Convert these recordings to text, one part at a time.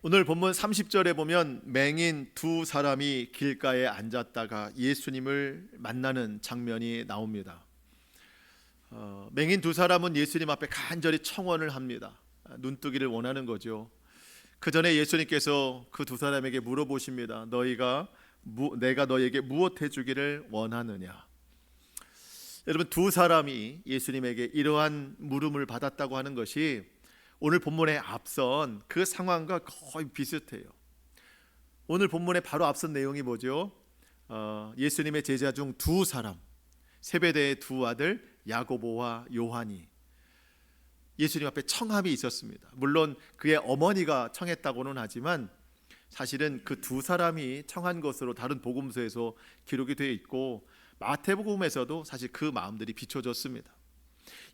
오늘 본문 30절에 보면 맹인 두 사람이 길가에 앉았다가 예수님을 만나는 장면이 나옵니다. 맹인 두 사람은 예수님 앞에 간절히 청원을 합니다. 눈뜨기를 원하는 거죠. 그 전에 예수님께서 그 두 사람에게 물어보십니다. 내가 너에게 무엇 해주기를 원하느냐? 여러분, 두 사람이 예수님에게 이러한 물음을 받았다고 하는 것이 오늘 본문에 앞선 그 상황과 거의 비슷해요. 오늘 본문에 바로 앞선 내용이 뭐죠? 예수님의 제자 중 두 사람, 세베대의 두 아들 야고보와 요한이 예수님 앞에 청함이 있었습니다. 물론 그의 어머니가 청했다고는 하지만 사실은 그 두 사람이 청한 것으로 다른 복음서에서 기록이 되어 있고 마태복음에서도 사실 그 마음들이 비춰졌습니다.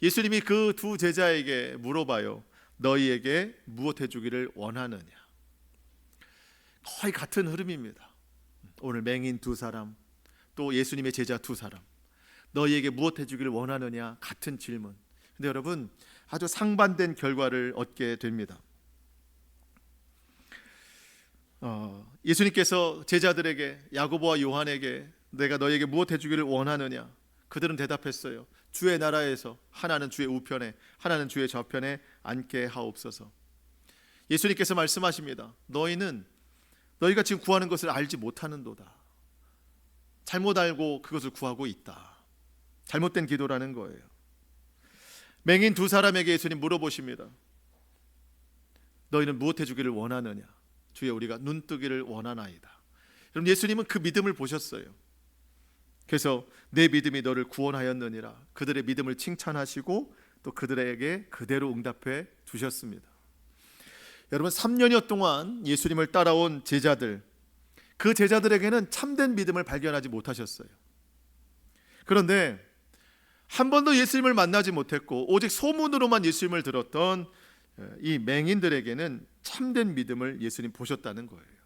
예수님이 그 두 제자에게 물어봐요. 너희에게 무엇 해주기를 원하느냐? 거의 같은 흐름입니다. 오늘 맹인 두 사람, 또 예수님의 제자 두 사람, 너희에게 무엇 해주기를 원하느냐? 같은 질문. 근데 여러분, 아주 상반된 결과를 얻게 됩니다. 예수님께서 제자들에게, 야고보와 요한에게 내가 너희에게 무엇 해주기를 원하느냐? 그들은 대답했어요. 주의 나라에서 하나는 주의 우편에 하나는 주의 좌편에 앉게 하옵소서. 예수님께서 말씀하십니다. 너희가 지금 구하는 것을 알지 못하는도다. 잘못 알고 그것을 구하고 있다. 잘못된 기도라는 거예요. 맹인 두 사람에게 예수님 물어보십니다. 너희는 무엇 해주기를 원하느냐? 주여, 우리가 눈뜨기를 원하나이다. 여러분, 예수님은 그 믿음을 보셨어요. 그래서 내 믿음이 너를 구원하였느니라 그들의 믿음을 칭찬하시고 또 그들에게 그대로 응답해 주셨습니다. 여러분, 3년여 동안 예수님을 따라온 제자들, 그 제자들에게는 참된 믿음을 발견하지 못하셨어요. 그런데 한 번도 예수님을 만나지 못했고 오직 소문으로만 예수님을 들었던 이 맹인들에게는 참된 믿음을 예수님 보셨다는 거예요.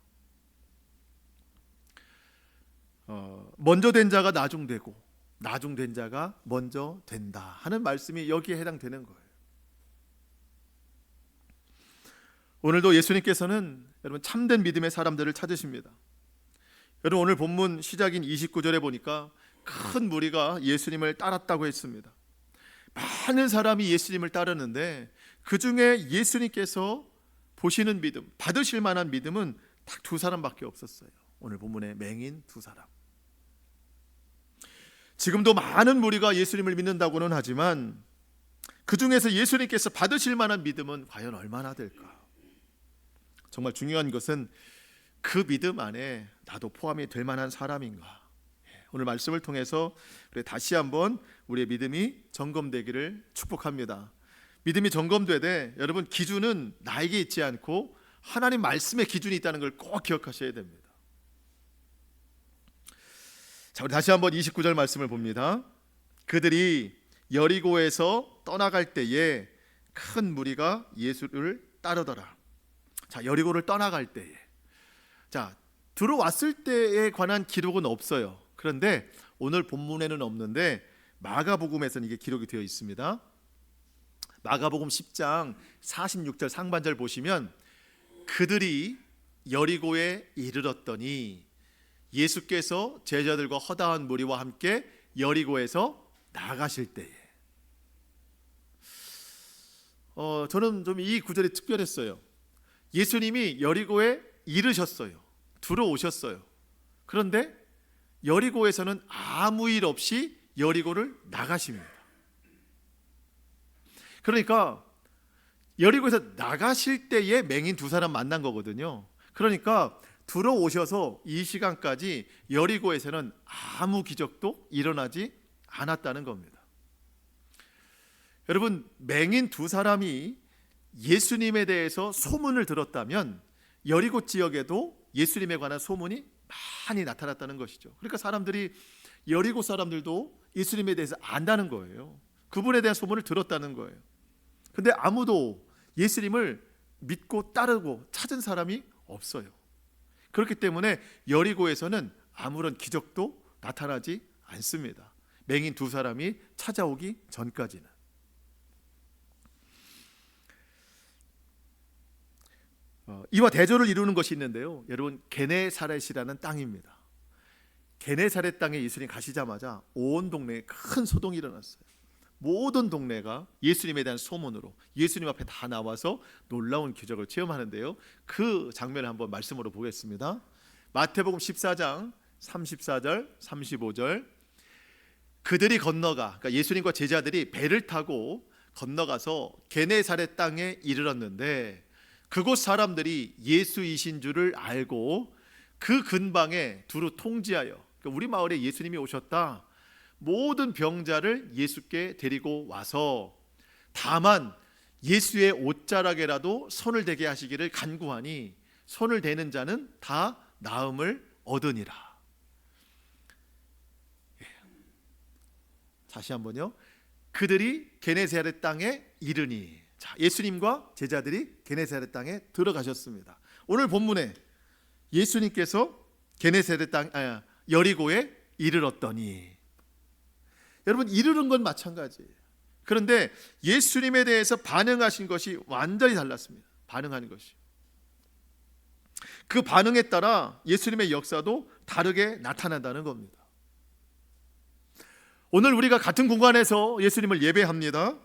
먼저 된 자가 나중되고 나중된 자가 먼저 된다 하는 말씀이 여기에 해당되는 거예요. 오늘도 예수님께서는 여러분 참된 믿음의 사람들을 찾으십니다. 여러분, 오늘 본문 시작인 29절에 보니까 큰 무리가 예수님을 따랐다고 했습니다. 많은 사람이 예수님을 따르는데 그 중에 예수님께서 보시는 믿음, 받으실 만한 믿음은 딱 두 사람밖에 없었어요. 오늘 본문의 맹인 두 사람. 지금도 많은 무리가 예수님을 믿는다고는 하지만 그 중에서 예수님께서 받으실 만한 믿음은 과연 얼마나 될까? 정말 중요한 것은 그 믿음 안에 나도 포함이 될 만한 사람인가? 오늘 말씀을 통해서 우리 다시 한번 우리의 믿음이 점검되기를 축복합니다. 믿음이 점검되되 여러분, 기준은 나에게 있지 않고 하나님 말씀의 기준이 있다는 걸 꼭 기억하셔야 됩니다. 자, 우리 다시 한번 29절 말씀을 봅니다. 그들이 여리고에서 떠나갈 때에 큰 무리가 예수를 따르더라. 자, 여리고를 떠나갈 때에, 자, 들어왔을 때에 관한 기록은 없어요. 그런데 오늘 본문에는 없는데 마가복음에서는 이게 기록이 되어 있습니다. 마가복음 10장 46절 상반절 보시면 그들이 여리고에 이르렀더니 예수께서 제자들과 허다한 무리와 함께 여리고에서 나가실 때에, 저는 좀 이 구절이 특별했어요. 예수님이 여리고에 이르셨어요. 들어오셨어요. 그런데 여리고에서는 아무 일 없이 여리고를 나가십니다. 그러니까 여리고에서 나가실 때에 맹인 두 사람 만난 거거든요. 그러니까 들어오셔서 이 시간까지 여리고에서는 아무 기적도 일어나지 않았다는 겁니다. 여러분, 맹인 두 사람이 예수님에 대해서 소문을 들었다면 여리고 지역에도 예수님에 관한 소문이 많이 나타났다는 것이죠. 그러니까 사람들이, 여리고 사람들도 예수님에 대해서 안다는 거예요. 그분에 대한 소문을 들었다는 거예요. 근데 아무도 예수님을 믿고 따르고 찾은 사람이 없어요. 그렇기 때문에 여리고에서는 아무런 기적도 나타나지 않습니다. 맹인 두 사람이 찾아오기 전까지는. 이와 대조를 이루는 것이 있는데요. 여러분, 게네사렛이라는 땅입니다. 게네사렛 땅에 예수님 가시자마자 온 동네에 큰 소동이 일어났어요. 모든 동네가 예수님에 대한 소문으로 예수님 앞에 다 나와서 놀라운 기적을 체험하는데요. 그 장면을 한번 말씀으로 보겠습니다. 마태복음 14장 34절 35절. 그들이 건너가, 그러니까 예수님과 제자들이 배를 타고 건너가서 게네사렛 땅에 이르렀는데 그곳 사람들이 예수이신 줄을 알고 그 근방에 두루 통지하여, 그러니까 우리 마을에 예수님이 오셨다, 모든 병자를 예수께 데리고 와서 다만 예수의 옷자락에라도 손을 대게 하시기를 간구하니 손을 대는 자는 다 나음을 얻으니라. 다시 한번요. 그들이 게네사렛 땅에 이르니. 자, 예수님과 제자들이 게네사렛 땅에 들어가셨습니다. 오늘 본문에 예수님께서 게네사렛 땅 여리고에 이르렀더니, 여러분, 이르는 건 마찬가지예요. 그런데 예수님에 대해서 반응하신 것이 완전히 달랐습니다. 반응하는 것이. 그 반응에 따라 예수님의 역사도 다르게 나타난다는 겁니다. 오늘 우리가 같은 공간에서 예수님을 예배합니다.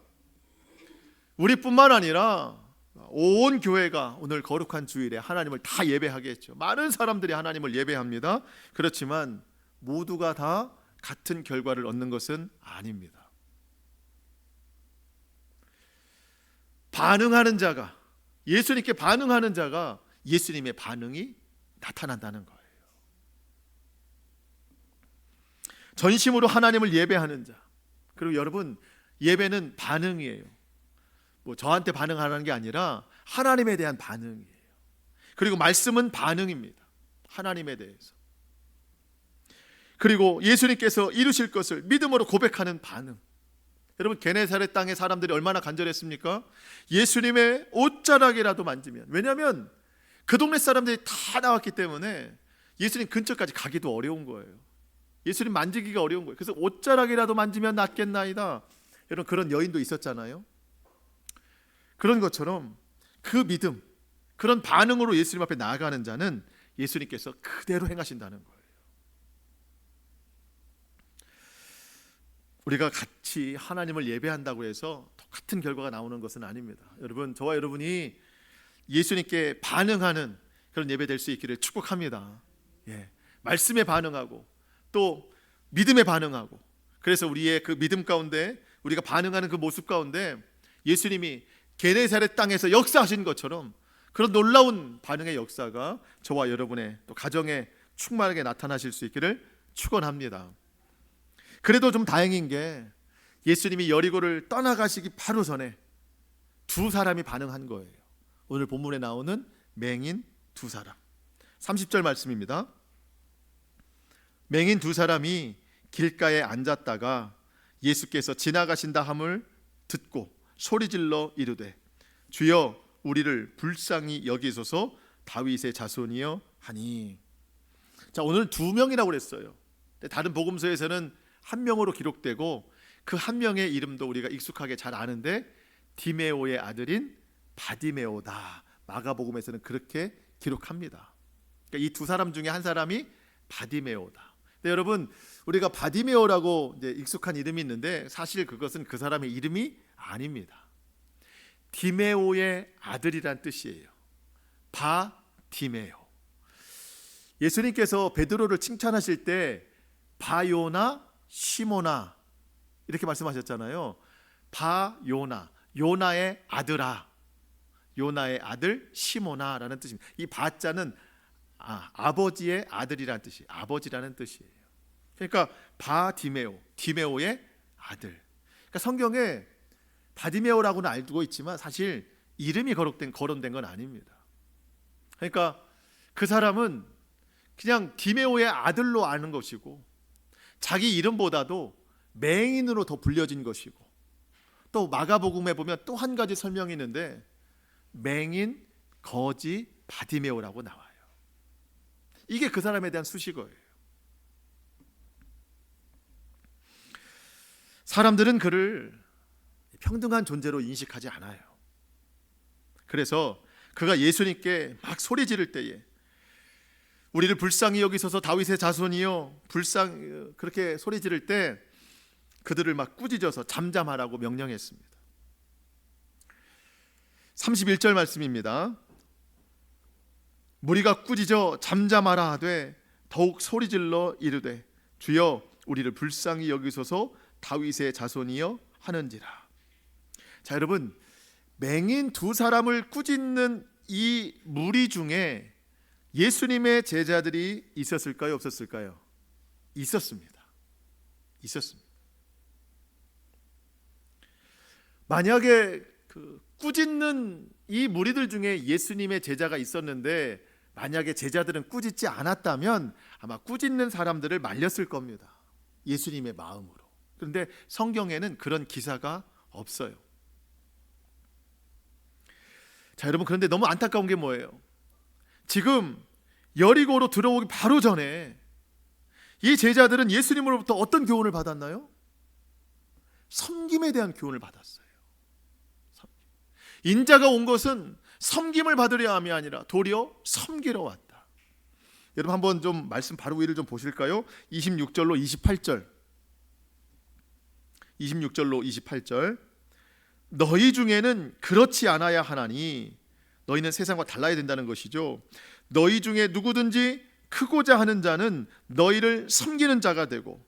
우리뿐만 아니라 온 교회가 오늘 거룩한 주일에 하나님을 다 예배하겠죠. 많은 사람들이 하나님을 예배합니다. 그렇지만 모두가 다 같은 결과를 얻는 것은 아닙니다. 반응하는 자가, 예수님께 반응하는 자가 예수님의 반응이 나타난다는 거예요. 전심으로 하나님을 예배하는 자. 그리고 여러분, 예배는 반응이에요. 뭐 저한테 반응하라는 게 아니라 하나님에 대한 반응이에요. 그리고 말씀은 반응입니다. 하나님에 대해서. 그리고 예수님께서 이루실 것을 믿음으로 고백하는 반응. 여러분, 게네사렛 땅의 사람들이 얼마나 간절했습니까? 예수님의 옷자락이라도 만지면, 왜냐하면 그 동네 사람들이 다 나왔기 때문에 예수님 근처까지 가기도 어려운 거예요. 예수님 만지기가 어려운 거예요. 그래서 옷자락이라도 만지면 낫겠나이다. 여러분, 그런 여인도 있었잖아요. 그런 것처럼 그 믿음, 그런 반응으로 예수님 앞에 나아가는 자는 예수님께서 그대로 행하신다는 거예요. 우리가 같이 하나님을 예배한다고 해서 똑같은 결과가 나오는 것은 아닙니다. 여러분, 저와 여러분이 예수님께 반응하는 그런 예배 될 수 있기를 축복합니다. 말씀에 반응하고 또 믿음에 반응하고, 그래서 우리의 그 믿음 가운데, 우리가 반응하는 그 모습 가운데 예수님이 게네사렛 땅에서 역사하신 것처럼 그런 놀라운 반응의 역사가 저와 여러분의 또 가정에 충만하게 나타나실 수 있기를 축원합니다. 그래도 좀 다행인 게 예수님이 여리고를 떠나가시기 바로 전에 두 사람이 반응한 거예요. 오늘 본문에 나오는 맹인 두 사람. 30절 말씀입니다. 맹인 두 사람이 길가에 앉았다가 예수께서 지나가신다 함을 듣고 소리질러 이르되 주여 우리를 불쌍히 여기소서 다윗의 자손이여 하니. 자, 오늘 두 명이라고 그랬어요. 다른 복음서에서는 한 명으로 기록되고 그 한 명의 이름도 우리가 익숙하게 잘 아는데 디메오의 아들인 바디메오다. 마가복음에서는 그렇게 기록합니다. 그러니까 이 두 사람 중에 한 사람이 바디메오다. 근데 여러분, 우리가 바디메오라고 이제 익숙한 이름이 있는데 사실 그것은 그 사람의 이름이 아닙니다. 디메오의 아들이란 뜻이에요. 바디메오. 예수님께서 베드로를 칭찬하실 때 바요나 시모나 이렇게 말씀하셨잖아요. 바요나, 요나의 아들아, 요나의 아들 시모나라는 뜻입니다. 이 바자는 아버지의 아들이라는 뜻이에요. 아버지라는 뜻이에요. 그러니까 바디메오, 디메오의 아들. 그러니까 성경에 바디메오라고는 알고 있지만 사실 이름이 거론된 건 아닙니다. 그러니까 그 사람은 그냥 디메오의 아들로 아는 것이고 자기 이름보다도 맹인으로 더 불려진 것이고, 또 마가복음에 보면 또 한 가지 설명이 있는데 맹인 거지 바디메오라고 나와요. 이게 그 사람에 대한 수식어예요. 사람들은 그를 평등한 존재로 인식하지 않아요. 그래서 그가 예수님께 막 소리 지를 때에 우리를 불쌍히 여기소서 다윗의 자손이여 그렇게 소리 지를 때 그들을 막 꾸짖어서 잠잠하라고 명령했습니다. 31절 말씀입니다. 무리가 꾸짖어 잠잠하라 하되 더욱 소리질러 이르되 주여 우리를 불쌍히 여기소서 다윗의 자손이여 하는지라. 자, 여러분, 맹인 두 사람을 꾸짖는 이 무리 중에 예수님의 제자들이 있었을까요? 없었을까요? 있었습니다. 만약에 꾸짖는 이 무리들 중에 예수님의 제자가 있었는데 만약에 제자들은 꾸짖지 않았다면 아마 꾸짖는 사람들을 말렸을 겁니다. 예수님의 마음으로. 그런데 성경에는 그런 기사가 없어요. 자, 여러분, 그런데 너무 안타까운 게 뭐예요? 지금 여리고로 들어오기 바로 전에 이 제자들은 예수님으로부터 어떤 교훈을 받았나요? 섬김에 대한 교훈을 받았어요. 인자가 온 것은 섬김을 받으려 함이 아니라 도리어 섬기러 왔다. 여러분, 한번 좀 말씀 바로 위를 좀 보실까요? 26절로 28절. 너희 중에는 그렇지 않아야 하나니, 너희는 세상과 달라야 된다는 것이죠. 너희 중에 누구든지 크고자 하는 자는 너희를 섬기는 자가 되고,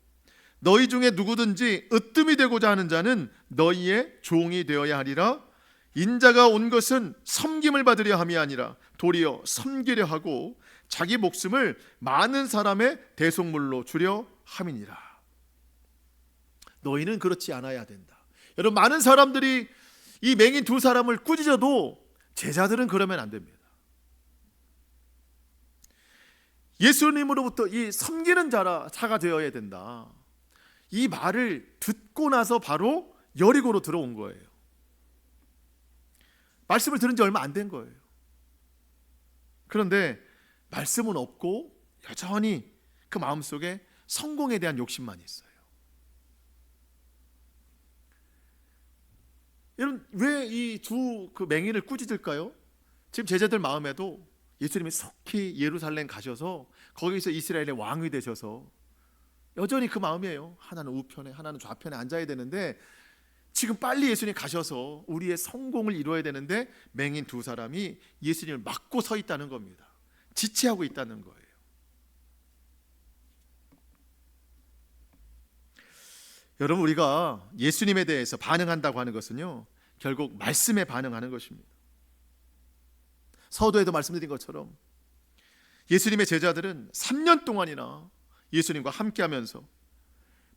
너희 중에 누구든지 으뜸이 되고자 하는 자는 너희의 종이 되어야 하리라. 인자가 온 것은 섬김을 받으려 함이 아니라 도리어 섬기려 하고 자기 목숨을 많은 사람의 대속물로 주려 함이니라. 너희는 그렇지 않아야 된다. 여러분, 많은 사람들이 이 맹인 두 사람을 꾸짖어도 제자들은 그러면 안 됩니다. 예수님으로부터 이 섬기는 자가 되어야 된다. 이 말을 듣고 나서 바로 여리고로 들어온 거예요. 말씀을 들은 지 얼마 안 된 거예요. 그런데 말씀은 없고 여전히 그 마음속에 성공에 대한 욕심만 있어요. 여러분, 왜 이 두 맹인을 꾸짖을까요? 지금 제자들 마음에도 예수님이 속히 예루살렘 가셔서 거기서 이스라엘의 왕이 되셔서 여전히 그 마음이에요. 하나는 우편에 하나는 좌편에 앉아야 되는데 지금 빨리 예수님 가셔서 우리의 성공을 이루어야 되는데 맹인 두 사람이 예수님을 막고 서 있다는 겁니다. 지체하고 있다는 거예요. 여러분, 우리가 예수님에 대해서 반응한다고 하는 것은요, 결국 말씀에 반응하는 것입니다. 서도에도 말씀드린 것처럼 예수님의 제자들은 3년 동안이나 예수님과 함께하면서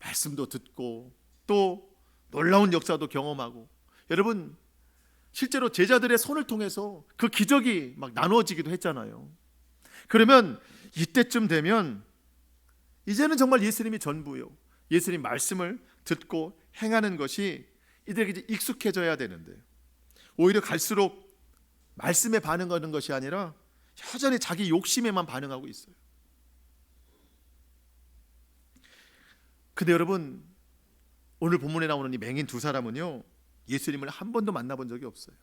말씀도 듣고 또 놀라운 역사도 경험하고, 여러분, 실제로 제자들의 손을 통해서 그 기적이 막 나누어지기도 했잖아요. 그러면 이때쯤 되면 이제는 정말 예수님이 전부요, 예수님 말씀을 듣고 행하는 것이 이들에게 이제 익숙해져야 되는데 오히려 갈수록 말씀에 반응하는 것이 아니라 여전히 자기 욕심에만 반응하고 있어요. 근데 여러분, 오늘 본문에 나오는 이 맹인 두 사람은요, 예수님을 한 번도 만나본 적이 없어요.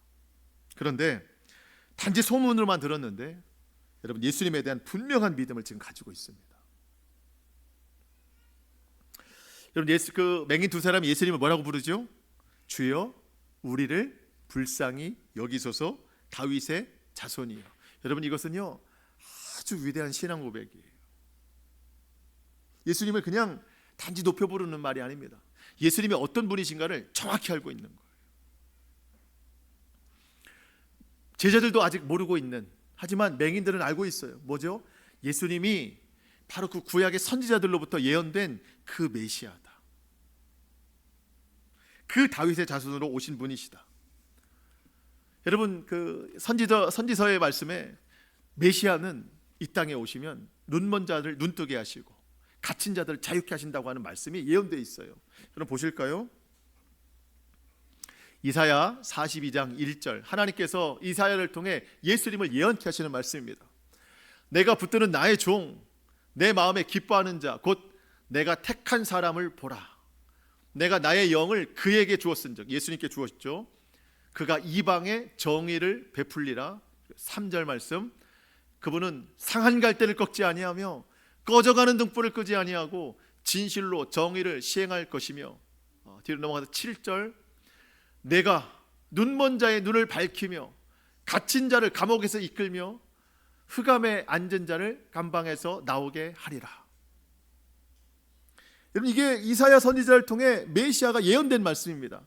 그런데 단지 소문으로만 들었는데 여러분, 예수님에 대한 분명한 믿음을 지금 가지고 있습니다. 여러분, 그 맹인 두 사람이 예수님을 뭐라고 부르죠? 주여 우리를 불쌍히 여기소서 다윗의 자손이요. 여러분, 이것은요 아주 위대한 신앙 고백이에요. 예수님을 그냥 단지 높여 부르는 말이 아닙니다. 예수님이 어떤 분이신가를 정확히 알고 있는 거예요. 제자들도 아직 모르고 있는, 하지만 맹인들은 알고 있어요. 뭐죠? 예수님이 바로 그 구약의 선지자들로부터 예언된 그 메시아다. 그 다윗의 자손으로 오신 분이시다. 여러분, 그 선지서의 말씀에 메시아는 이 땅에 오시면 눈먼 자들 눈뜨게 하시고 갇힌 자들을 자유케 하신다고 하는 말씀이 예언되어 있어요. 여러분, 보실까요? 이사야 42장 1절, 하나님께서 이사야를 통해 예수님을 예언케 하시는 말씀입니다. 내가 붙드는 나의 종, 내 마음에 기뻐하는 자, 곧 내가 택한 사람을 보라. 내가 나의 영을 그에게 주었은즉, 예수님께 주었죠. 그가 이방에 정의를 베풀리라. 3절 말씀, 그분은 상한 갈대를 꺾지 아니하며 꺼져가는 등불을 끄지 아니하고 진실로 정의를 시행할 것이며, 뒤로 넘어가서 7절, 내가 눈먼 자의 눈을 밝히며 갇힌 자를 감옥에서 이끌며 흑암에 앉은 자를 감방에서 나오게 하리라. 여러분, 이게 이사야 선지자를 통해 메시아가 예언된 말씀입니다.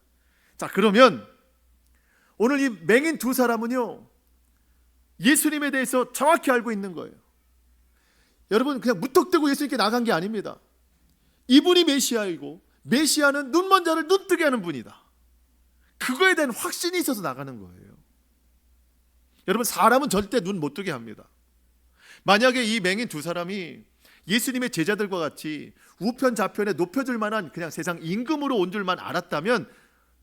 자, 그러면 오늘 이 맹인 두 사람은요, 예수님에 대해서 정확히 알고 있는 거예요. 여러분, 그냥 무턱대고 예수님께 나간 게 아닙니다. 이분이 메시아이고 메시아는 눈먼 자를 눈뜨게 하는 분이다. 그거에 대한 확신이 있어서 나가는 거예요. 여러분, 사람은 절대 눈 못 뜨게 합니다. 만약에 이 맹인 두 사람이 예수님의 제자들과 같이 우편 좌편에 높여줄 만한 그냥 세상 임금으로 온 줄만 알았다면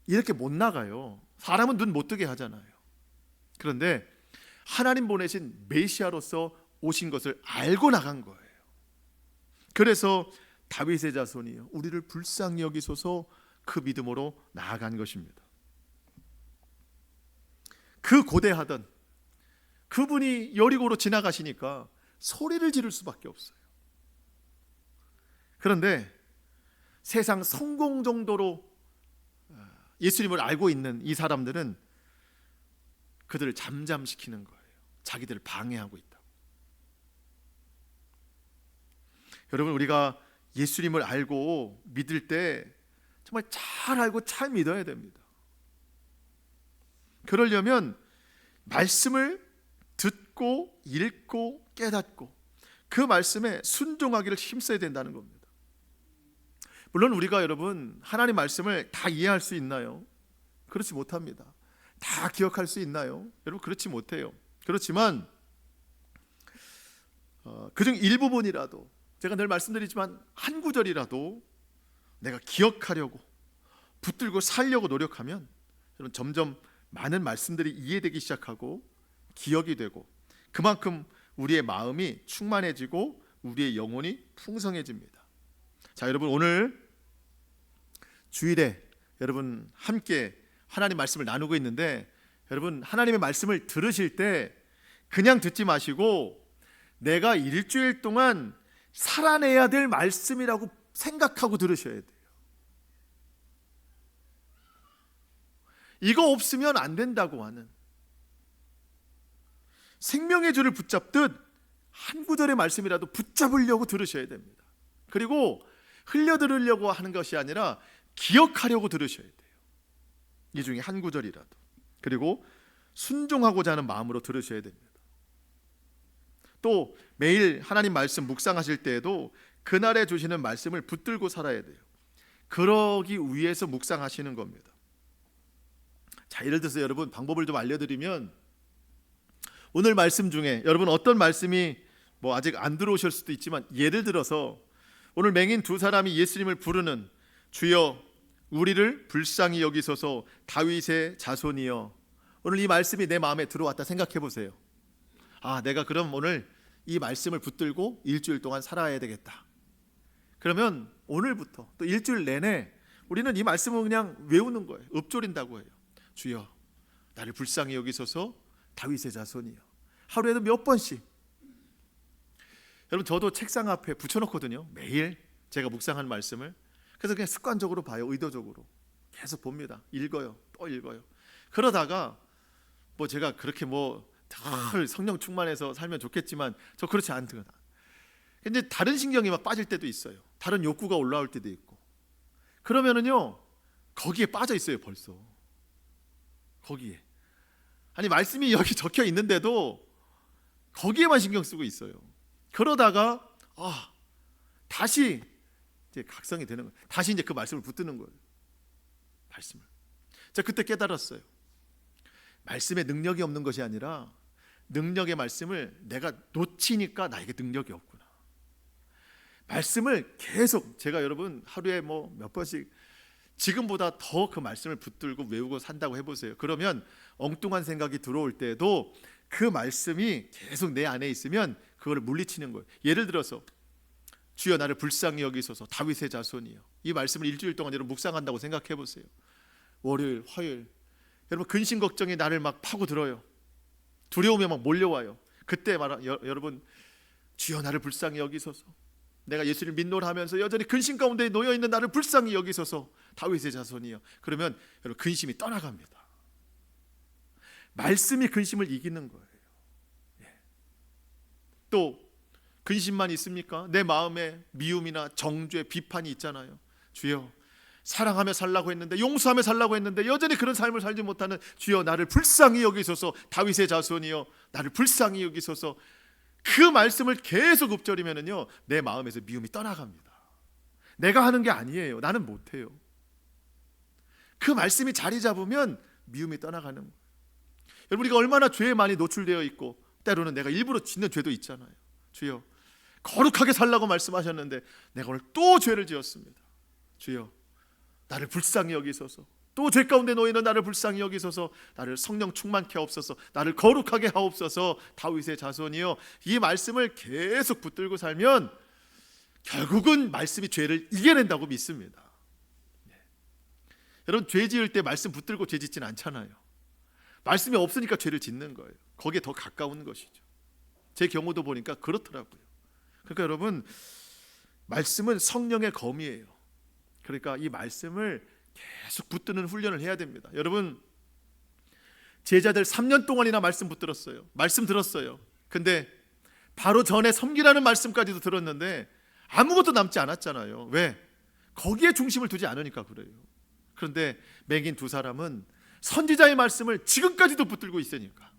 이렇게 못 나가요. 사람은 눈 못 뜨게 하잖아요. 그런데 하나님 보내신 메시아로서 오신 것을 알고 나간 거예요. 그래서 다윗의 자손이여 우리를 불쌍히 여기소서, 그 믿음으로 나아간 것입니다. 그 고대하던 그분이 여리고로 지나가시니까 소리를 지를 수밖에 없어요. 그런데 세상 성공 정도로 예수님을 알고 있는 이 사람들은 그들을 잠잠시키는 거예요. 자기들을 방해하고 있다. 여러분, 우리가 예수님을 알고 믿을 때 정말 잘 알고 잘 믿어야 됩니다. 그러려면 말씀을 듣고 읽고 깨닫고 그 말씀에 순종하기를 힘써야 된다는 겁니다. 물론 우리가 여러분 하나님 말씀을 다 이해할 수 있나요? 그렇지 못합니다. 다 기억할 수 있나요? 여러분, 그렇지 못해요. 그렇지만 그중 일부분이라도, 제가 늘 말씀드리지만 한 구절이라도 내가 기억하려고 붙들고 살려고 노력하면 여러분 점점 많은 말씀들이 이해되기 시작하고 기억이 되고 그만큼 우리의 마음이 충만해지고 우리의 영혼이 풍성해집니다. 자, 여러분, 오늘 주일에 여러분 함께 하나님 말씀을 나누고 있는데, 여러분 하나님의 말씀을 들으실 때 그냥 듣지 마시고 내가 일주일 동안 살아내야 될 말씀이라고 생각하고 들으셔야 돼요. 이거 없으면 안 된다고 하는, 생명의 줄을 붙잡듯 한 구절의 말씀이라도 붙잡으려고 들으셔야 됩니다. 그리고 흘려 들으려고 하는 것이 아니라 기억하려고 들으셔야 돼요. 이 중에 한 구절이라도. 그리고 순종하고자 하는 마음으로 들으셔야 됩니다. 또 매일 하나님 말씀 묵상하실 때에도 그날에 주시는 말씀을 붙들고 살아야 돼요. 그러기 위해서 묵상하시는 겁니다. 자, 예를 들어서 여러분 방법을 좀 알려드리면, 오늘 말씀 중에 여러분 어떤 말씀이 아직 안 들어오실 수도 있지만, 예를 들어서 오늘 맹인 두 사람이 예수님을 부르는 주여 우리를 불쌍히 여기소서 다윗의 자손이여, 오늘 이 말씀이 내 마음에 들어왔다 생각해 보세요. 아, 내가 그럼 오늘 이 말씀을 붙들고 일주일 동안 살아야 되겠다. 그러면 오늘부터 또 일주일 내내 우리는 이 말씀을 그냥 외우는 거예요. 읊조린다고 해요. 주여 나를 불쌍히 여기소서 다윗의 자손이여. 하루에도 몇 번씩. 여러분, 저도 책상 앞에 붙여놓거든요. 매일 제가 묵상한 말씀을. 그래서 그냥 습관적으로 봐요. 의도적으로 계속 봅니다. 읽어요. 또 읽어요. 그러다가 제가 그렇게 덜 성령 충만해서 살면 좋겠지만 저 그렇지 않거나, 근데 다른 신경이 막 빠질 때도 있어요. 다른 욕구가 올라올 때도 있고. 그러면은요 거기에 빠져 있어요. 벌써 거기에. 아니, 말씀이 여기 적혀 있는데도 거기에만 신경 쓰고 있어요. 그러다가 다시 이제 각성이 되는 거예요. 다시 이제 그 말씀을 붙드는 거예요. 말씀을. 자, 그때 깨달았어요. 말씀에 능력이 없는 것이 아니라 능력의 말씀을 내가 놓치니까 나에게 능력이 없구나. 말씀을 계속 제가 여러분 하루에 몇 번씩 지금보다 더 그 말씀을 붙들고 외우고 산다고 해보세요. 그러면 엉뚱한 생각이 들어올 때도 그 말씀이 계속 내 안에 있으면 그걸 물리치는 거예요. 예를 들어서 주여 나를 불쌍히 여기소서 다윗의 자손이여, 이 말씀을 일주일 동안 여러분 묵상한다고 생각해 보세요. 월요일, 화요일, 여러분 근심 걱정이 나를 막 파고들어요. 두려움이 막 몰려와요. 그때 여러분, 주여 나를 불쌍히 여기소서, 내가 예수를 믿노라 하면서 여전히 근심 가운데 놓여있는 나를 불쌍히 여기소서, 다윗의 자손이여. 그러면 여러분, 근심이 떠나갑니다. 말씀이 근심을 이기는 거예요. 또 근심만 있습니까? 내 마음에 미움이나 정죄, 비판이 있잖아요. 주여, 사랑하며 살라고 했는데, 용서하며 살라고 했는데 여전히 그런 삶을 살지 못하는 주여 나를 불쌍히 여기소서, 다윗의 자손이여 나를 불쌍히 여기소서. 그 말씀을 계속 읊조리면은요, 내 마음에서 미움이 떠나갑니다. 내가 하는 게 아니에요. 나는 못해요. 그 말씀이 자리 잡으면 미움이 떠나가는 거예요. 여러분, 우리가 얼마나 죄에 많이 노출되어 있고, 때로는 내가 일부러 짓는 죄도 있잖아요. 주여, 거룩하게 살라고 말씀하셨는데 내가 오늘 또 죄를 지었습니다. 주여, 나를 불쌍히 여기소서. 또 죄 가운데 놓이는 나를 불쌍히 여기소서. 나를 성령 충만케 하옵소서. 나를 거룩하게 하옵소서. 다윗의 자손이여. 이 말씀을 계속 붙들고 살면 결국은 말씀이 죄를 이겨낸다고 믿습니다. 여러분, 죄 지을 때 말씀 붙들고 죄 짓진 않잖아요. 말씀이 없으니까 죄를 짓는 거예요. 거기에 더 가까운 것이죠. 제 경우도 보니까 그렇더라고요. 그러니까 여러분, 말씀은 성령의 검이에요. 그러니까 이 말씀을 계속 붙드는 훈련을 해야 됩니다. 여러분, 제자들 3년 동안이나 말씀 붙들었어요. 말씀 들었어요. 근데 바로 전에 섬기라는 말씀까지도 들었는데 아무것도 남지 않았잖아요. 왜? 거기에 중심을 두지 않으니까 그래요. 그런데 맹인 두 사람은 선지자의 말씀을 지금까지도 붙들고 있으니까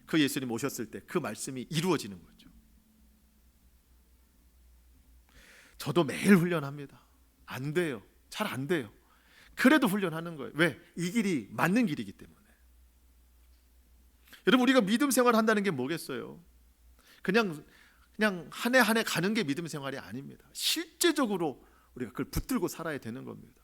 그 예수님 오셨을 때 그 말씀이 이루어지는 거죠. 저도 매일 훈련합니다. 안 돼요. 잘 안 돼요. 그래도 훈련하는 거예요. 왜? 이 길이 맞는 길이기 때문에. 여러분, 우리가 믿음 생활을 한다는 게 뭐겠어요? 그냥 한 해 한 해 가는 게 믿음 생활이 아닙니다. 실제적으로 우리가 그걸 붙들고 살아야 되는 겁니다.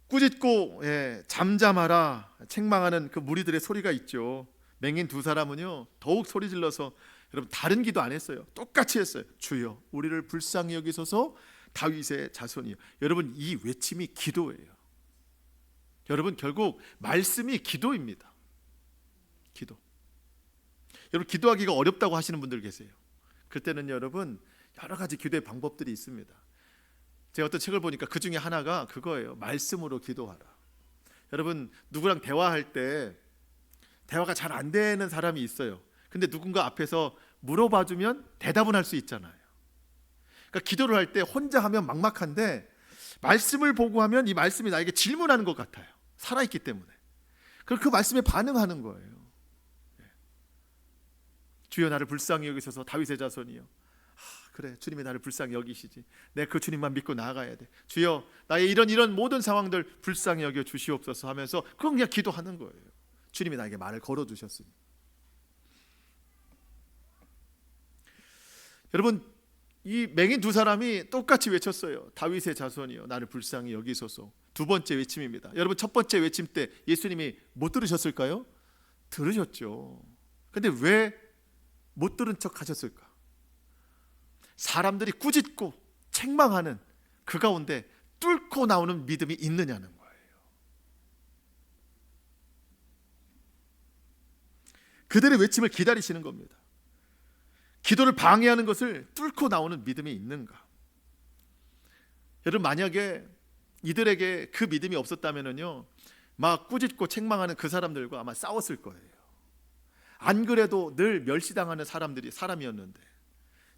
꾸짖고 잠잠하라 책망하는 그 무리들의 소리가 있죠. 맹인 두 사람은요, 더욱 소리 질러서, 여러분, 다른 기도 안 했어요. 똑같이 했어요. 주여, 우리를 불쌍히 여기소서, 다윗의 자손이요. 여러분, 이 외침이 기도예요. 여러분, 결국 말씀이 기도입니다. 기도. 여러분, 기도하기가 어렵다고 하시는 분들 계세요. 그때는 여러분, 여러 가지 기도의 방법들이 있습니다. 제가 어떤 책을 보니까 그 중에 하나가 그거예요. 말씀으로 기도하라. 여러분, 누구랑 대화할 때 대화가 잘 안 되는 사람이 있어요. 근데 누군가 앞에서 물어봐주면 대답은 할 수 있잖아요. 그러니까 기도를 할 때 혼자 하면 막막한데 말씀을 보고 하면 이 말씀이 나에게 질문하는 것 같아요. 살아있기 때문에. 그럼 그 말씀에 반응하는 거예요. 주여, 나를 불쌍히 여기소서, 다윗의 자손이요. 그래, 주님이 나를 불쌍히 여기시지. 내가 그 주님만 믿고 나아가야 돼. 주여, 나의 이런 모든 상황들 불쌍히 여겨 주시옵소서 하면서 그건 그냥 기도하는 거예요. 주님이 나에게 말을 걸어주셨으니. 여러분, 이 맹인 두 사람이 똑같이 외쳤어요. 다윗의 자손이여, 나를 불쌍히 여기소서. 두 번째 외침입니다. 여러분, 첫 번째 외침 때 예수님이 못 들으셨을까요? 들으셨죠. 근데 왜 못 들은 척 하셨을까? 사람들이 꾸짖고 책망하는 그 가운데 뚫고 나오는 믿음이 있느냐는 거예요. 그들의 외침을 기다리시는 겁니다. 기도를 방해하는 것을 뚫고 나오는 믿음이 있는가? 여러분, 만약에 이들에게 그 믿음이 없었다면요, 막 꾸짖고 책망하는 그 사람들과 아마 싸웠을 거예요. 안 그래도 늘 멸시당하는 사람이었는데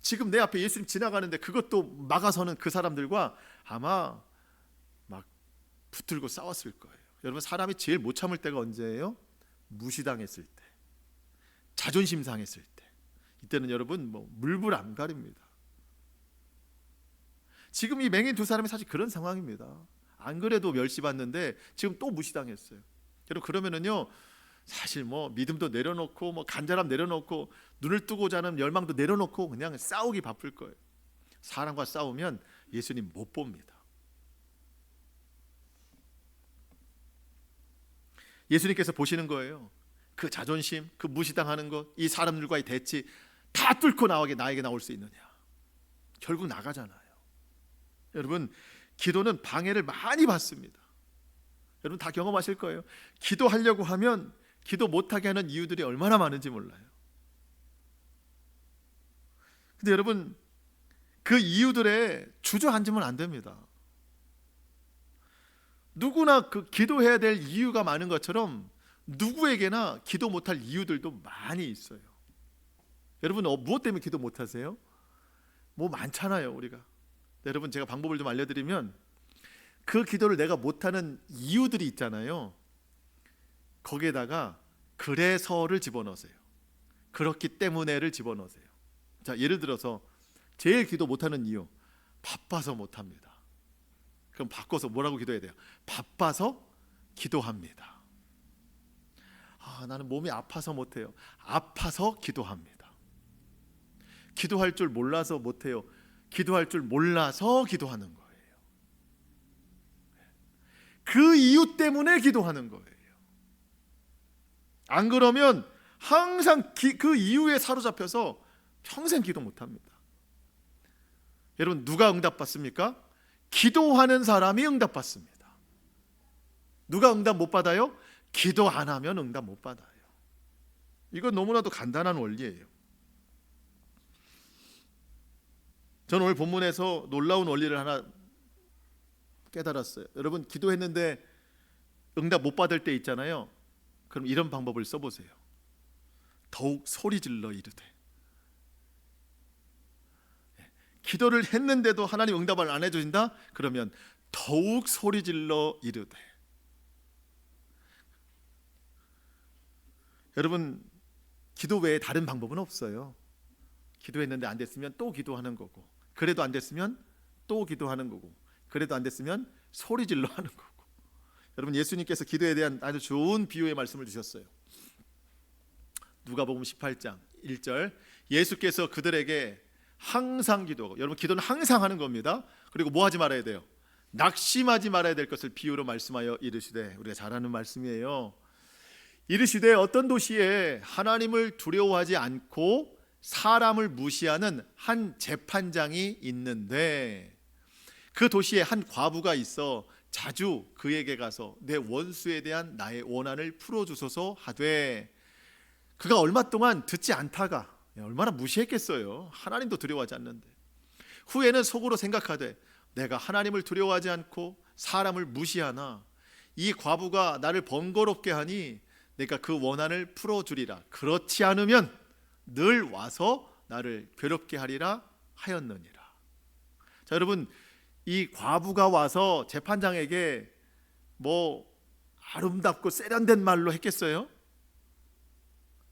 지금 내 앞에 예수님 지나가는데 그것도 막아서는 그 사람들과 아마 막 붙들고 싸웠을 거예요. 여러분, 사람이 제일 못 참을 때가 언제예요? 무시당했을 때, 자존심 상했을 때. 이때는 여러분, 물불 안 가립니다. 지금 이 맹인 두 사람이 사실 그런 상황입니다. 안 그래도 멸시받는데 지금 또 무시당했어요. 여러분, 그러면은요, 사실 믿음도 내려놓고 간절함 내려놓고 눈을 뜨고자 하는 열망도 내려놓고 그냥 싸우기 바쁠 거예요. 사람과 싸우면 예수님 못 봅니다. 예수님께서 보시는 거예요. 그 자존심, 그 무시당하는 것, 이 사람들과의 대치 다 뚫고 나에게 나올 수 있느냐? 결국 나가잖아요. 여러분, 기도는 방해를 많이 받습니다. 여러분 다 경험하실 거예요. 기도하려고 하면 기도 못하게 하는 이유들이 얼마나 많은지 몰라요. 근데 여러분 그 이유들에 주저앉으면 안 됩니다. 누구나 그 기도해야 될 이유가 많은 것처럼 누구에게나 기도 못할 이유들도 많이 있어요. 여러분 무엇 때문에 기도 못하세요? 뭐 많잖아요 우리가. 여러분 제가 방법을 좀 알려드리면 그 기도를 내가 못하는 이유들이 있잖아요. 거기에다가 그래서를 집어넣으세요. 그렇기 때문에를 집어넣으세요. 자, 예를 들어서 제일 기도 못하는 이유, 바빠서 못합니다. 그럼 바꿔서 뭐라고 기도해야 돼요? 바빠서 기도합니다. 나는 몸이 아파서 못해요. 아파서 기도합니다. 기도할 줄 몰라서 못해요. 기도할 줄 몰라서 기도하는 거예요. 그 이유 때문에 기도하는 거예요. 안 그러면 항상 그 이유에 사로잡혀서 평생 기도 못합니다. 여러분 누가 응답받습니까? 기도하는 사람이 응답받습니다. 누가 응답 못 받아요? 기도 안 하면 응답 못 받아요. 이건 너무나도 간단한 원리예요. 저는 오늘 본문에서 놀라운 원리를 하나 깨달았어요. 여러분 기도했는데 응답 못 받을 때 있잖아요. 그럼 이런 방법을 써보세요. 더욱 소리질러 이르되. 기도를 했는데도 하나님 응답을 안 해주신다? 그러면 더욱 소리질러 이르되. 여러분 기도 외에 다른 방법은 없어요. 기도했는데 안 됐으면 또 기도하는 거고, 그래도 안 됐으면 또 기도하는 거고, 그래도 안 됐으면 소리질러 하는 거고. 여러분 예수님께서 기도에 대한 아주 좋은 비유의 말씀을 주셨어요. 누가복음 18장 1절, 예수께서 그들에게 항상 기도하고, 여러분 기도는 항상 하는 겁니다. 그리고 뭐 하지 말아야 돼요? 낙심하지 말아야 될 것을 비유로 말씀하여 이르시되, 우리가 잘 아는 말씀이에요. 이르시되 어떤 도시에 하나님을 두려워하지 않고 사람을 무시하는 한 재판장이 있는데, 그 도시에 한 과부가 있어 자주 그에게 가서 내 원수에 대한 나의 원한을 풀어주소서 하되, 그가 얼마 동안 듣지 않다가, 얼마나 무시했겠어요. 하나님도 두려워하지 않는데. 후에는 속으로 생각하되, 내가 하나님을 두려워하지 않고 사람을 무시하나 이 과부가 나를 번거롭게 하니 내가 그 원한을 풀어주리라. 그렇지 않으면 늘 와서 나를 괴롭게 하리라 하였느니라. 자, 여러분 이 과부가 와서 재판장에게 뭐 아름답고 세련된 말로 했겠어요?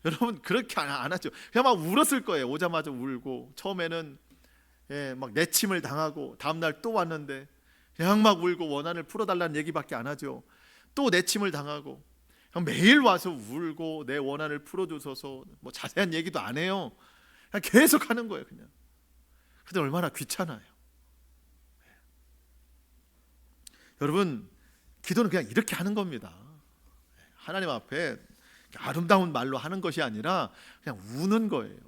여러분 그렇게 안 하죠. 그냥 막 울었을 거예요. 오자마자 울고, 처음에는 막 내침을 당하고, 다음날 또 왔는데 그냥 막 울고 원한을 풀어달라는 얘기밖에 안 하죠. 또 내침을 당하고, 그냥 매일 와서 울고 내 원한을 풀어주소서, 뭐 자세한 얘기도 안 해요. 그냥 계속 하는 거예요. 그냥. 근데 얼마나 귀찮아요. 여러분 기도는 그냥 이렇게 하는 겁니다. 하나님 앞에 아름다운 말로 하는 것이 아니라 그냥 우는 거예요.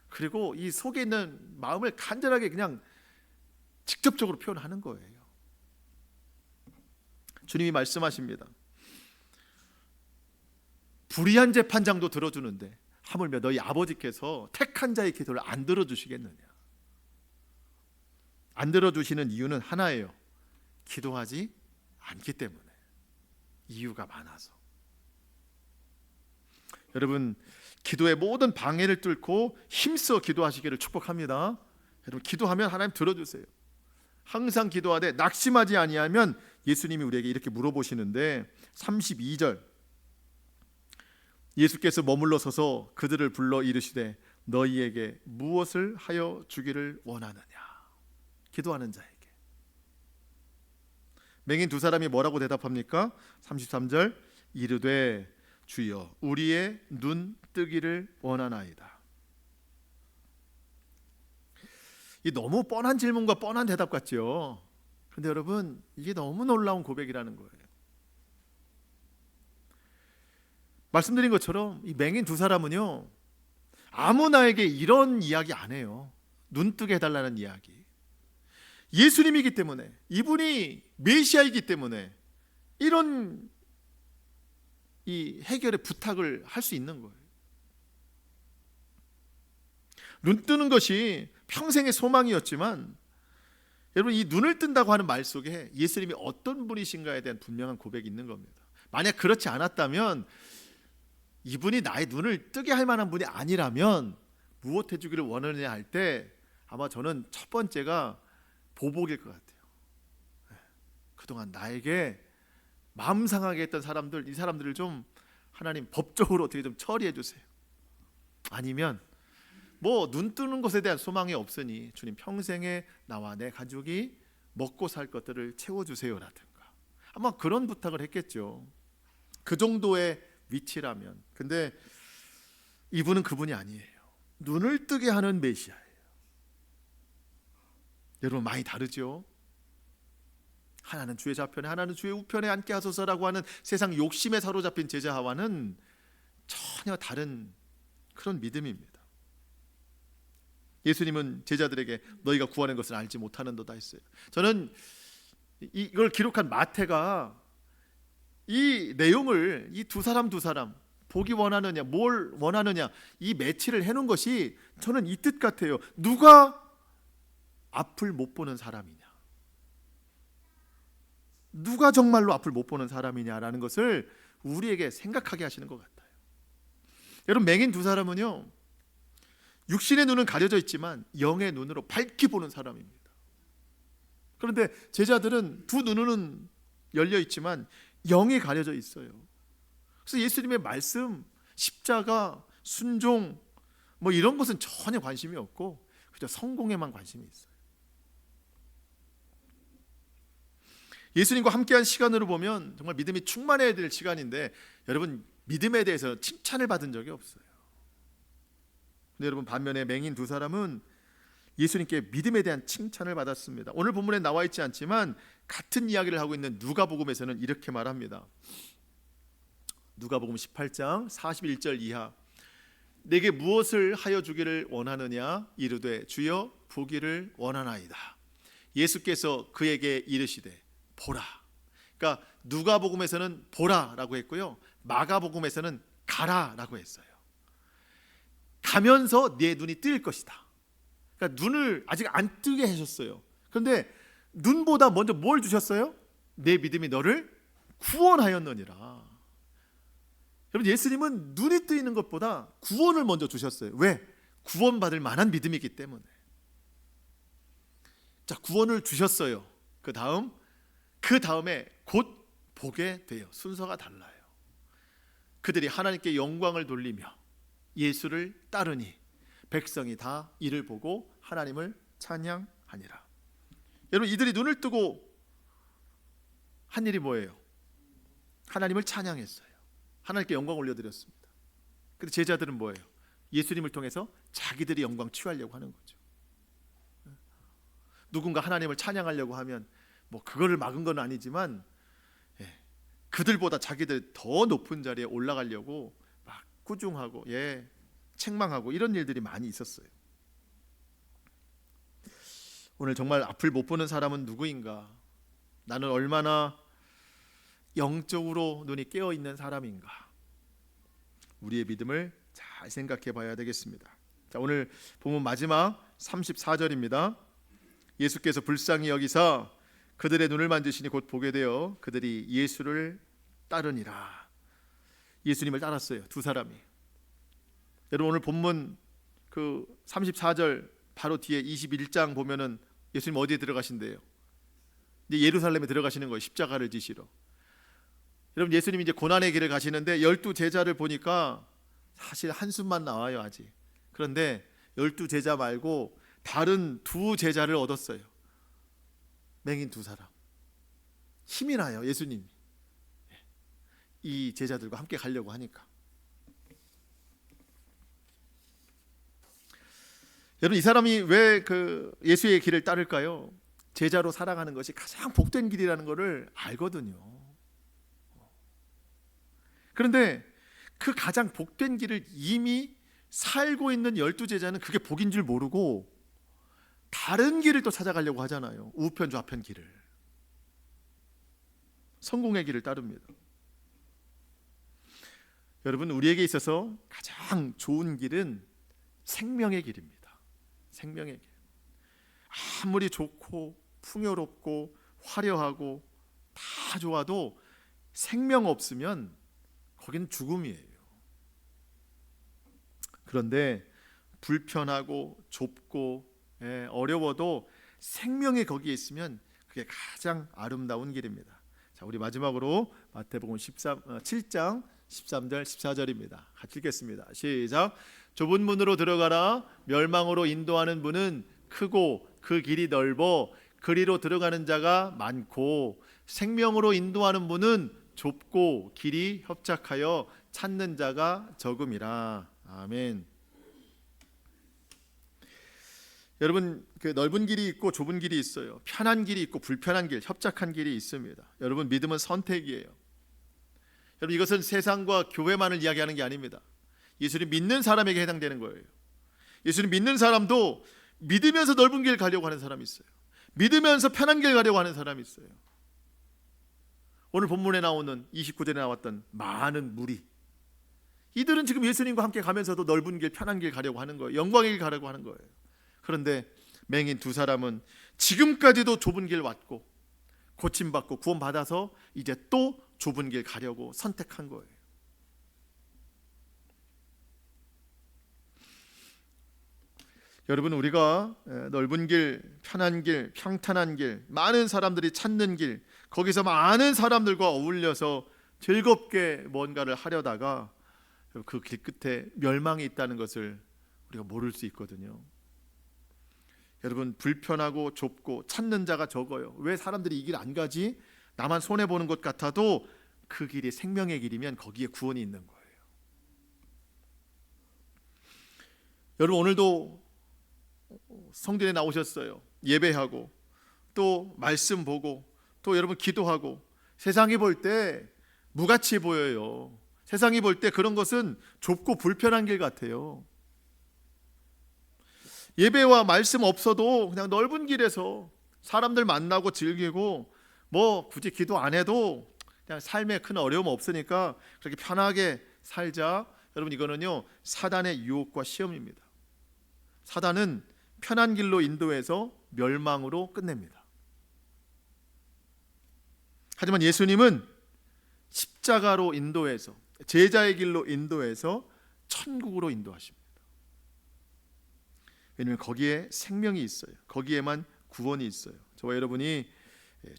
그리고 이 속에 있는 마음을 간절하게 그냥 직접적으로 표현하는 거예요. 주님이 말씀하십니다. 불의한 재판장도 들어주는데 하물며 너희 아버지께서 택한 자의 기도를 안 들어주시겠느냐. 안 들어주시는 이유는 하나예요. 기도하지 않기 때문에. 이유가 많아서. 여러분 기도의 모든 방해를 뚫고 힘써 기도하시기를 축복합니다. 여러분 기도하면 하나님 들어주세요. 항상 기도하되 낙심하지 아니하면, 예수님이 우리에게 이렇게 물어보시는데 32절, 예수께서 머물러 서서 그들을 불러 이르시되 너희에게 무엇을 하여 주기를 원하느냐. 기도하는 자에게. 맹인 두 사람이 뭐라고 대답합니까? 33절, 이르되 주여 우리의 눈 뜨기를 원하나이다. 이 너무 뻔한 질문과 뻔한 대답 같죠. 그런데 여러분 이게 너무 놀라운 고백이라는 거예요. 말씀드린 것처럼 이 맹인 두 사람은요, 아무나에게 이런 이야기 안 해요. 눈 뜨게 해달라는 이야기. 예수님이기 때문에, 이분이 메시아이기 때문에 이런 이 해결의 부탁을 할 수 있는 거예요. 눈 뜨는 것이 평생의 소망이었지만, 여러분, 이 눈을 뜬다고 하는 말 속에 예수님이 어떤 분이신가에 대한 분명한 고백이 있는 겁니다. 만약 그렇지 않았다면, 이분이 나의 눈을 뜨게 할 만한 분이 아니라면 무엇 해주기를 원하느냐 할 때 아마 저는 첫 번째가 보복일 것 같아요. 그동안 나에게 마음 상하게 했던 사람들, 이 사람들을 좀 하나님 법적으로 어떻게 좀 처리해 주세요. 아니면 뭐 눈 뜨는 것에 대한 소망이 없으니 주님 평생에 나와 내 가족이 먹고 살 것들을 채워주세요라든가, 아마 그런 부탁을 했겠죠. 그 정도의 위치라면. 근데 이분은 그분이 아니에요. 눈을 뜨게 하는 메시아예요. 여러분, 많이 다르죠? 하나는 주의 좌편에 하나는 주의 우편에 앉게 하소서라고 하는 세상 욕심에 사로잡힌 제자와는 전혀 다른 그런 믿음입니다. 예수님은 제자들에게 너희가 구하는 것을 알지 못하는도다 했어요. 저는 이걸 기록한 마태가 이 내용을 이 두 사람 보기 원하느냐, 뭘 원하느냐, 이 매치를 해놓은 것이 저는 이 뜻 같아요. 누가 앞을 못 보는 사람이냐, 누가 정말로 앞을 못 보는 사람이냐라는 것을 우리에게 생각하게 하시는 것 같아요. 여러분, 맹인 두 사람은요, 육신의 눈은 가려져 있지만 영의 눈으로 밝게 보는 사람입니다. 그런데 제자들은 두 눈은 열려 있지만 영이 가려져 있어요. 그래서 예수님의 말씀, 십자가, 순종 뭐 이런 것은 전혀 관심이 없고 그저 성공에만 관심이 있어요. 예수님과 함께한 시간으로 보면 정말 믿음이 충만해야 될 시간인데, 여러분, 믿음에 대해서 칭찬을 받은 적이 없어요. 근데 여러분, 반면에 맹인 두 사람은 예수님께 믿음에 대한 칭찬을 받았습니다. 오늘 본문에 나와 있지 않지만 같은 이야기를 하고 있는 누가복음에서는 이렇게 말합니다. 누가복음 18장 41절 이하, 내게 무엇을 하여 주기를 원하느냐 이르되 주여 보기를 원하나이다. 예수께서 그에게 이르시되 보라. 그러니까 누가복음에서는 보라라고 했고요, 마가복음에서는 가라라고 했어요. 가면서 네 눈이 뜰 것이다. 그러니까 눈을 아직 안 뜨게 하셨어요. 그런데 눈보다 먼저 뭘 주셨어요? 내 믿음이 너를 구원하였느니라. 여러분, 예수님은 눈이 뜨이는 것보다 구원을 먼저 주셨어요. 왜? 구원받을 만한 믿음이기 때문에. 자, 구원을 주셨어요. 그 다음에 곧 보게 돼요. 순서가 달라요. 그들이 하나님께 영광을 돌리며 예수를 따르니 백성이 다 이를 보고 하나님을 찬양하니라. 여러분, 이들이 눈을 뜨고 한 일이 뭐예요? 하나님을 찬양했어요. 하나님께 영광 올려드렸습니다. 근데 제자들은 뭐예요? 예수님을 통해서 자기들이 영광 취하려고 하는 거죠. 누군가 하나님을 찬양하려고 하면 뭐 그거를 막은 건 아니지만, 그들보다 자기들 더 높은 자리에 올라가려고 막 꾸중하고 책망하고 이런 일들이 많이 있었어요. 오늘 정말 앞을 못 보는 사람은 누구인가? 나는 얼마나 영적으로 눈이 깨어 있는 사람인가? 우리의 믿음을 잘 생각해 봐야 되겠습니다. 자, 오늘 본문 마지막 34절입니다. 예수께서 불쌍히 여기사 그들의 눈을 만지시니 곧 보게 되어 그들이 예수를 따르니라. 예수님을 따랐어요, 두 사람이. 여러분, 오늘 본문 그 34절 바로 뒤에 21장 보면은 예수님 어디에 들어가신대요? 이제 예루살렘에 들어가시는 거예요, 십자가를 지시러. 여러분, 예수님이 이제 고난의 길을 가시는데 12제자를 보니까 사실 한숨만 나와요, 아직. 그런데 12제자 말고 다른 두 제자를 얻었어요. 맹인 두 사람. 힘이 나요, 예수님이. 이 제자들과 함께 가려고 하니까. 여러분, 이 사람이 왜 그 예수의 길을 따를까요? 제자로 살아가는 것이 가장 복된 길이라는 것을 알거든요. 그런데 그 가장 복된 길을 이미 살고 있는 12제자는 그게 복인 줄 모르고 다른 길을 또 찾아가려고 하잖아요. 우편 좌편 길을, 성공의 길을 따릅니다. 여러분, 우리에게 있어서 가장 좋은 길은 생명의 길입니다. 생명의 길. 아무리 좋고 풍요롭고 화려하고 다 좋아도 생명 없으면 거긴 죽음이에요. 그런데 불편하고 좁고 어려워도 생명이 거기에 있으면 그게 가장 아름다운 길입니다. 자, 우리 마지막으로 마태복음 7장 13절 14절입니다. 같이 읽겠습니다. 시작. 좁은 문으로 들어가라. 멸망으로 인도하는 문은 크고 그 길이 넓어 그리로 들어가는 자가 많고 생명으로 인도하는 문은 좁고 길이 협착하여 찾는 자가 적음이라. 아멘. 여러분, 그 넓은 길이 있고 좁은 길이 있어요. 편한 길이 있고 불편한 길, 협착한 길이 있습니다. 여러분, 믿음은 선택이에요. 여러분, 이것은 세상과 교회만을 이야기하는 게 아닙니다. 예수를 믿는 사람에게 해당되는 거예요. 예수를 믿는 사람도 믿으면서 넓은 길 가려고 하는 사람이 있어요. 믿으면서 편한 길 가려고 하는 사람이 있어요. 오늘 본문에 나오는 29절에 나왔던 많은 무리, 이들은 지금 예수님과 함께 가면서도 넓은 길, 편한 길 가려고 하는 거예요. 영광의 길 가려고 하는 거예요. 그런데 맹인 두 사람은 지금까지도 좁은 길 왔고 고침받고 구원받아서 이제 또 좁은 길 가려고 선택한 거예요. 여러분, 우리가 넓은 길, 편한 길, 평탄한 길, 많은 사람들이 찾는 길, 거기서 많은 사람들과 어울려서 즐겁게 뭔가를 하려다가 그 길 끝에 멸망이 있다는 것을 우리가 모를 수 있거든요. 여러분, 불편하고 좁고 찾는 자가 적어요. 왜 사람들이 이 길 안 가지? 나만 손해보는 것 같아도 그 길이 생명의 길이면 거기에 구원이 있는 거예요. 여러분, 오늘도 성전에 나오셨어요. 예배하고 또 말씀 보고 또 여러분 기도하고, 세상이 볼 때 무가치 보여요. 세상이 볼 때 그런 것은 좁고 불편한 길 같아요. 예배와 말씀 없어도 그냥 넓은 길에서 사람들 만나고 즐기고, 뭐 굳이 기도 안 해도 그냥 삶에 큰 어려움 없으니까 그렇게 편하게 살자. 여러분, 이거는요 사단의 유혹과 시험입니다. 사단은 편한 길로 인도해서 멸망으로 끝냅니다. 하지만 예수님은 십자가로 인도해서, 제자의 길로 인도해서 천국으로 인도하십니다. 왜냐하면 거기에 생명이 있어요. 거기에만 구원이 있어요. 저와 여러분이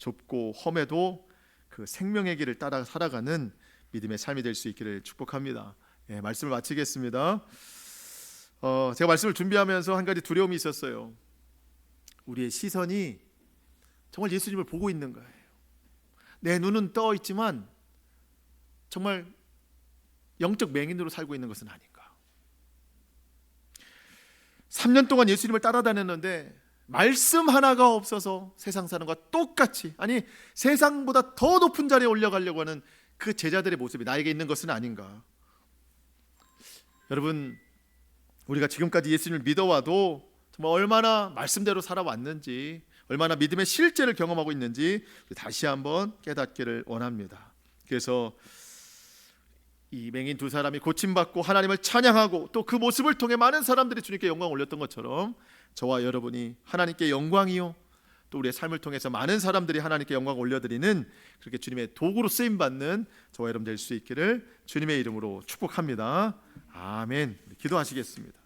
좁고 험해도 그 생명의 길을 따라 살아가는 믿음의 삶이 될 수 있기를 축복합니다. 말씀을 마치겠습니다. 제가 말씀을 준비하면서 한 가지 두려움이 있었어요. 우리의 시선이 정말 예수님을 보고 있는 거예요. 내 눈은 떠 있지만 정말 영적 맹인으로 살고 있는 것은 아닌가. 3년 동안 예수님을 따라다녔는데 말씀 하나가 없어서 세상 사는 것과 똑같이, 아니 세상보다 더 높은 자리에 올라가려고 하는 그 제자들의 모습이 나에게 있는 것은 아닌가. 여러분, 우리가 지금까지 예수님을 믿어와도 정말 얼마나 말씀대로 살아왔는지, 얼마나 믿음의 실제를 경험하고 있는지 다시 한번 깨닫기를 원합니다. 그래서 이 맹인 두 사람이 고침받고 하나님을 찬양하고 또 그 모습을 통해 많은 사람들이 주님께 영광을 올렸던 것처럼 저와 여러분이 하나님께 영광이요, 또 우리의 삶을 통해서 많은 사람들이 하나님께 영광을 올려드리는, 그렇게 주님의 도구로 쓰임받는 저와 여러분 될 수 있기를 주님의 이름으로 축복합니다. 아멘. 기도하시겠습니다.